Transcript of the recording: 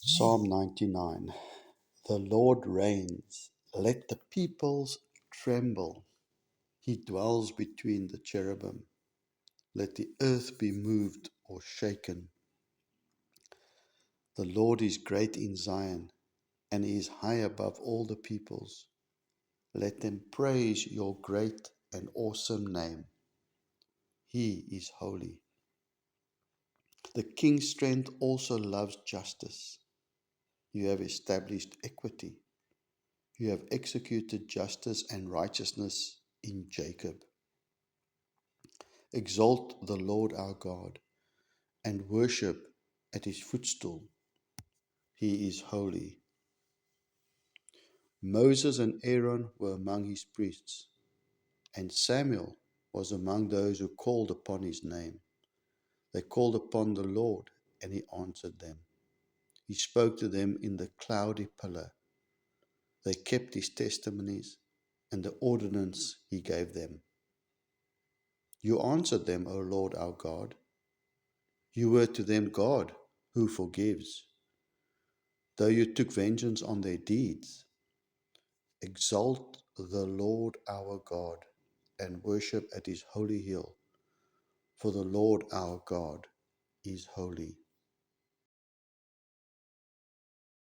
Psalm 99. The Lord reigns. Let the peoples tremble. He dwells between the cherubim. Let the earth be moved or shaken. The Lord is great in Zion, and he is high above all the peoples. Let them praise your great and awesome name. He is holy. The king's strength also loves justice. You have established equity. You have executed justice and righteousness in Jacob. Exalt the Lord our God and worship at his footstool. He is holy. Moses and Aaron were among his priests, and Samuel was among those who called upon his name. They called upon the Lord, and he answered them. He spoke to them in the cloudy pillar. They kept his testimonies and the ordinance he gave them. You answered them, O Lord our God. You were to them God who forgives, though you took vengeance on their deeds. Exalt the Lord our God and worship at his holy hill, for the Lord our God is holy.